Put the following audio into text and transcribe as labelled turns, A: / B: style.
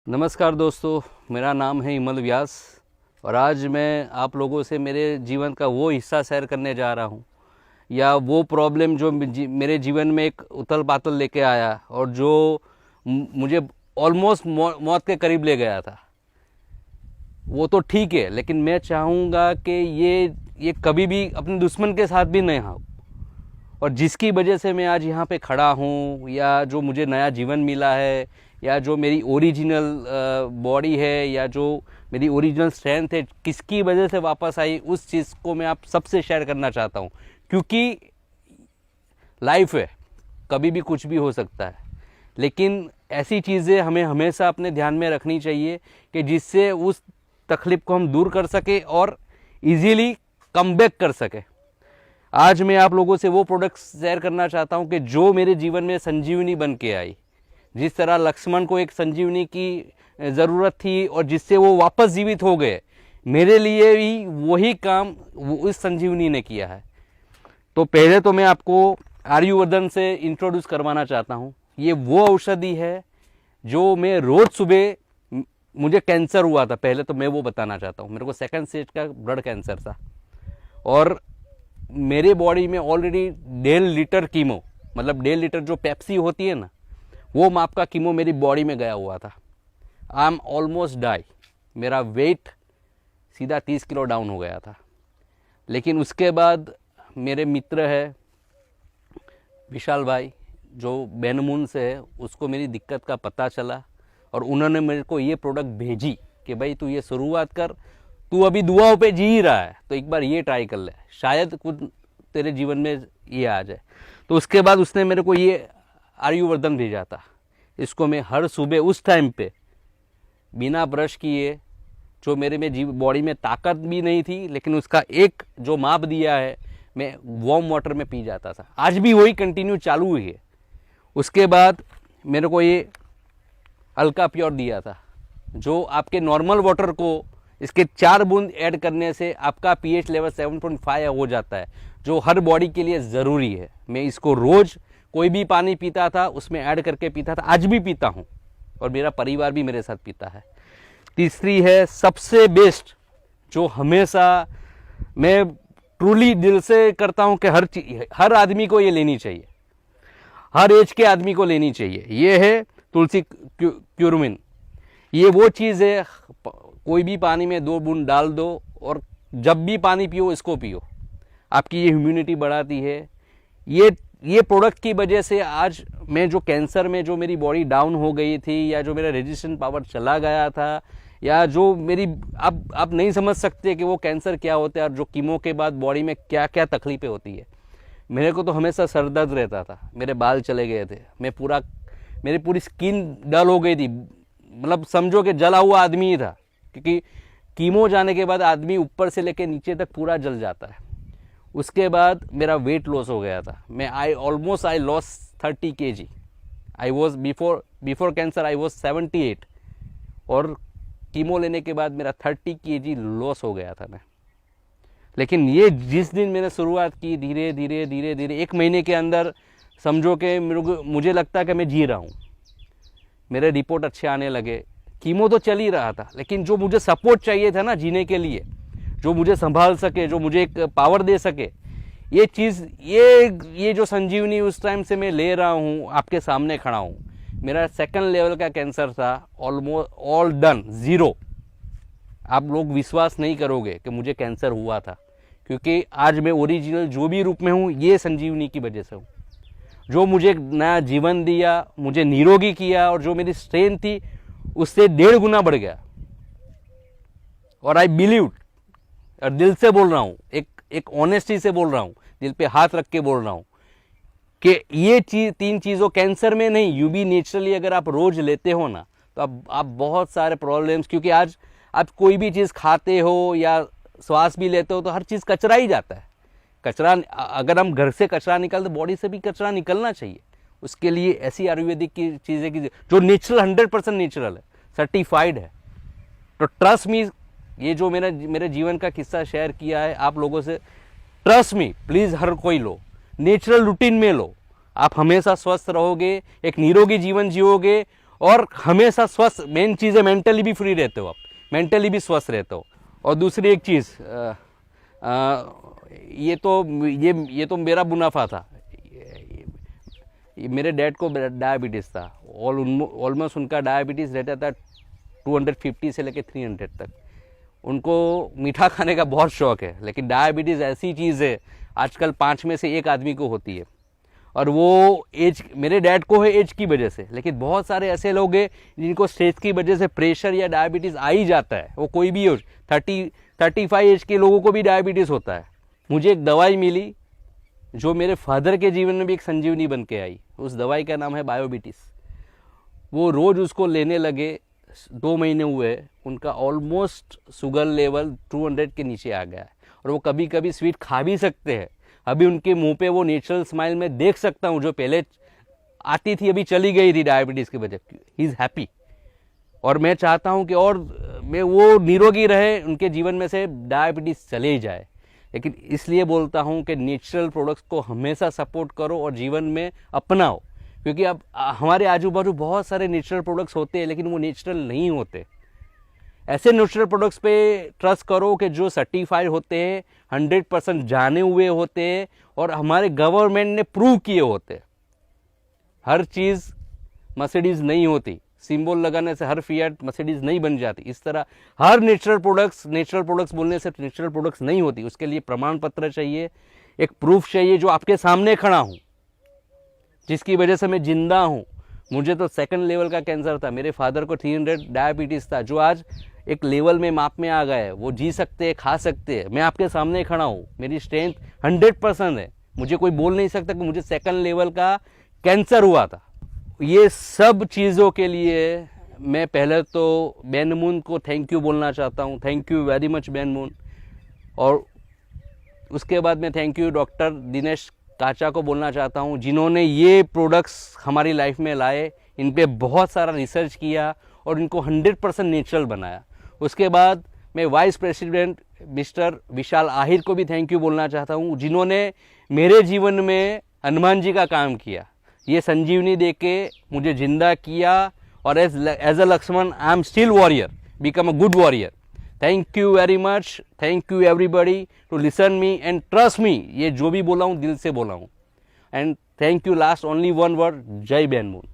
A: नमस्कार दोस्तों, मेरा नाम है इमल व्यास और आज मैं आप लोगों से मेरे जीवन का वो हिस्सा शेयर करने जा रहा हूँ या वो प्रॉब्लम जो मेरे जीवन में एक उथल पाथल लेके आया और जो मुझे ऑलमोस्ट मौत के करीब ले गया था। वो तो ठीक है, लेकिन मैं चाहूँगा कि ये कभी भी अपने दुश्मन के साथ भी नहीं हो। और जिसकी वजह से मैं आज यहाँ पे खड़ा हूँ या जो मुझे नया जीवन मिला है या जो मेरी ओरिजिनल बॉडी है या जो मेरी ओरिजिनल स्ट्रेंथ है, किसकी वजह से वापस आई, उस चीज़ को मैं आप सबसे शेयर करना चाहता हूँ। क्योंकि लाइफ है, कभी भी कुछ भी हो सकता है, लेकिन ऐसी चीज़ें हमें हमेशा अपने ध्यान में रखनी चाहिए कि जिससे उस तकलीफ को हम दूर कर सके और इजीली कम बैक कर सके। आज मैं आप लोगों से वो प्रोडक्ट शेयर करना चाहता हूँ कि जो मेरे जीवन में संजीवनी बन के आई। जिस तरह लक्ष्मण को एक संजीवनी की ज़रूरत थी और जिससे वो वापस जीवित हो गए, मेरे लिए भी वही काम उस संजीवनी ने किया है। तो पहले तो मैं आपको आयुर्वेदन से इंट्रोड्यूस करवाना चाहता हूँ। ये वो औषधि है जो मैं रोज़ सुबह, मुझे कैंसर हुआ था पहले, तो मैं वो बताना चाहता हूँ। मेरे को सेकंड स्टेज का ब्लड कैंसर था और मेरे बॉडी में ऑलरेडी 1.5 लीटर कीमो, मतलब 1.5 लीटर जो पेप्सी होती है ना, वो माप का कीमो मेरी बॉडी में गया हुआ था। I am almost die. मेरा वेट सीधा 30 किलो डाउन हो गया था। लेकिन उसके बाद मेरे मित्र है विशाल भाई, जो बेनमून से है, उसको मेरी दिक्कत का पता चला और उन्होंने मेरे को ये प्रोडक्ट भेजी कि भाई तू ये शुरुआत कर, तू अभी दुआओं पे जी ही रहा है तो एक बार ये ट्राई कर ले, शायद कुछ तेरे जीवन में ये आ जाए। तो उसके बाद उसने मेरे को ये आयुर्वेदन भेजा था। इसको मैं हर सुबह उस टाइम पे बिना ब्रश किए, जो मेरे में बॉडी में ताकत भी नहीं थी, लेकिन उसका एक जो माप दिया है, मैं वार्म वाटर में पी जाता था। आज भी वही कंटिन्यू चालू हुई है। उसके बाद मेरे को ये अल्का प्योर दिया था, जो आपके नॉर्मल वाटर को इसके 4 बूंद ऐड करने से आपका पीएच लेवल 7.5 हो जाता है, जो हर बॉडी के लिए ज़रूरी है। मैं इसको रोज़ कोई भी पानी पीता था उसमें ऐड करके पीता था, आज भी पीता हूँ और मेरा परिवार भी मेरे साथ पीता है। तीसरी है सबसे बेस्ट, जो हमेशा मैं ट्रूली दिल से करता हूँ कि हर आदमी को ये लेनी चाहिए, हर एज के आदमी को लेनी चाहिए। ये है तुलसी क्यूरमिन। ये वो चीज़ है, कोई भी पानी में 2 बूंद डाल दो और जब भी पानी पियो इसको पियो, आपकी ये इम्यूनिटी बढ़ाती है। ये प्रोडक्ट की वजह से आज मैं जो कैंसर में जो मेरी बॉडी डाउन हो गई थी या जो मेरा रेजिस्टेंस पावर चला गया था या जो मेरी, आप नहीं समझ सकते कि वो कैंसर क्या होता है और जो कीमो के बाद बॉडी में क्या क्या तकलीफें होती है। मेरे को तो हमेशा सर दर्द रहता था, मेरे बाल चले गए थे, मेरी पूरी स्किन डल हो गई थी, मतलब समझो कि जला हुआ आदमी ही था। क्योंकि कीमो जाने के बाद आदमी ऊपर से लेकर नीचे तक पूरा जल जाता है। उसके बाद मेरा वेट लॉस हो गया था। I loss 30 kg। I was before cancer I was 78 और कीमो लेने के बाद मेरा 30 kg लॉस हो गया था मैं। लेकिन ये जिस दिन मैंने शुरुआत की, धीरे धीरे धीरे धीरे 1 महीने के अंदर समझो कि मुझे लगता है कि मैं जी रहा हूँ। मेरे रिपोर्ट अच्छे आने लगे। कीमो तो चल ही रहा था, लेकिन जो मुझे सपोर्ट चाहिए था ना जीने के लिए, जो मुझे संभाल सके, जो मुझे एक पावर दे सके, ये चीज़, ये जो संजीवनी उस टाइम से मैं ले रहा हूँ, आपके सामने खड़ा हूँ। मेरा 2nd लेवल का कैंसर था, ऑलमोस्ट ऑल डन, 0। आप लोग विश्वास नहीं करोगे कि मुझे कैंसर हुआ था, क्योंकि आज मैं ओरिजिनल जो भी रूप में हूँ ये संजीवनी की वजह से हूँ। जो मुझे नया जीवन दिया, मुझे निरोगी किया और जो मेरी स्ट्रेंथ थी उससे 1.5 गुना बढ़ गया। और आई बिलीव, और दिल से बोल रहा हूँ, एक ऑनेस्टी से बोल रहा हूँ, दिल पे हाथ रख के बोल रहा हूँ कि ये 3 चीज़ों, कैंसर में नहीं, यू भी नेचुरली अगर आप रोज लेते हो ना, तो आप बहुत सारे प्रॉब्लम्स, क्योंकि आज आप कोई भी चीज़ खाते हो या श्वास भी लेते हो तो हर चीज़ कचरा ही जाता है। कचरा, अगर हम घर से कचरा निकालते, बॉडी से भी कचरा निकलना चाहिए। उसके लिए ऐसी आयुर्वेदिक की चीज़ें की जो नेचुरल, 100% नेचुरल है, सर्टिफाइड है। तो ट्रस्ट मी, ये जो मेरे जीवन का किस्सा शेयर किया है आप लोगों से, ट्रस्ट मी प्लीज़ हर कोई लो, नेचुरल रूटीन में लो। आप हमेशा स्वस्थ रहोगे, एक निरोगी जीवन जियोगे और हमेशा स्वस्थ, मेन चीज़ है मेंटली भी फ्री रहते हो आप, मेंटली भी स्वस्थ रहते हो। और दूसरी एक चीज़, ये तो मेरा मुनाफा था। मेरे डैड को डायबिटीज़ था, ऑलमोस्ट उनका डायबिटीज़ रहता था 250 से लेकर 300 तक। उनको मीठा खाने का बहुत शौक़ है, लेकिन डायबिटीज़ ऐसी चीज़ है आजकल 5 में से 1 आदमी को होती है। और वो एज, मेरे डैड को है एज की वजह से, लेकिन बहुत सारे ऐसे लोग हैं जिनको स्ट्रेस की वजह से प्रेशर या डायबिटीज़ आ ही जाता है। वो कोई भी हो, 35 एज के लोगों को भी डायबिटीज़ होता है। मुझे एक दवाई मिली जो मेरे फादर के जीवन में भी एक संजीवनी बन के आई। उस दवाई का नाम है बायोबिटिस। वो रोज़ उसको लेने लगे, 2 महीने हुए, उनका ऑलमोस्ट शुगर लेवल 200 के नीचे आ गया है। और वो कभी कभी स्वीट खा भी सकते हैं। अभी उनके मुंह पे वो नेचुरल स्माइल मैं देख सकता हूँ, जो पहले आती थी अभी चली गई थी डायबिटीज़ की वजह। He is happy. और मैं चाहता हूँ कि और मैं वो निरोगी रहे, उनके जीवन में से डायबिटीज़ चले ही जाए। लेकिन इसलिए बोलता हूँ कि नेचुरल प्रोडक्ट्स को हमेशा सपोर्ट करो और जीवन में अपनाओ, क्योंकि अब हमारे आजू बाजू बहुत सारे नेचुरल प्रोडक्ट्स होते हैं, लेकिन वो नेचुरल नहीं होते। ऐसे नेचुरल प्रोडक्ट्स पे ट्रस्ट करो कि जो सर्टिफाइड होते हैं, 100% जाने हुए होते हैं और हमारे गवर्नमेंट ने प्रूव किए होते हैं। हर चीज़ मर्सिडीज़ नहीं होती, सिंबल लगाने से हर फिएट मर्सिडीज़ नहीं बन जाती। इस तरह हर नेचुरल प्रोडक्ट्स बोलने से नेचुरल प्रोडक्ट्स नहीं होती। उसके लिए प्रमाण पत्र चाहिए, एक प्रूफ चाहिए जो आपके सामने खड़ा हूँ, जिसकी वजह से मैं जिंदा हूँ। मुझे तो 2nd लेवल का कैंसर था, मेरे फादर को 300 डायबिटीज़ था, जो आज एक लेवल में माप में आ गया है। वो जी सकते हैं, खा सकते हैं। मैं आपके सामने खड़ा हूँ, मेरी स्ट्रेंथ 100% है। मुझे कोई बोल नहीं सकता कि मुझे 2nd लेवल का कैंसर हुआ था। ये सब चीज़ों के लिए मैं पहले तो बैन मून को थैंक यू बोलना चाहता हूँ। Thank you very much ban moon. और उसके बाद मैं थैंक यू डॉक्टर दिनेश काचा को बोलना चाहता हूँ, जिन्होंने ये प्रोडक्ट्स हमारी लाइफ में लाए, इन पे बहुत सारा रिसर्च किया और इनको 100% नेचुरल बनाया। उसके बाद मैं वाइस प्रेसिडेंट मिस्टर विशाल आहिर को भी थैंक यू बोलना चाहता हूँ, जिन्होंने मेरे जीवन में हनुमान जी का काम किया। ये संजीवनी देके मुझे जिंदा किया और as a Lakshman I am still warrior, become a good warrior. Thank you very much. Thank you everybody to listen me and trust me. ये जो भी बोला हूँ दिल से बोला हूँ। And thank you. Last only 1 word, जय बैन मून।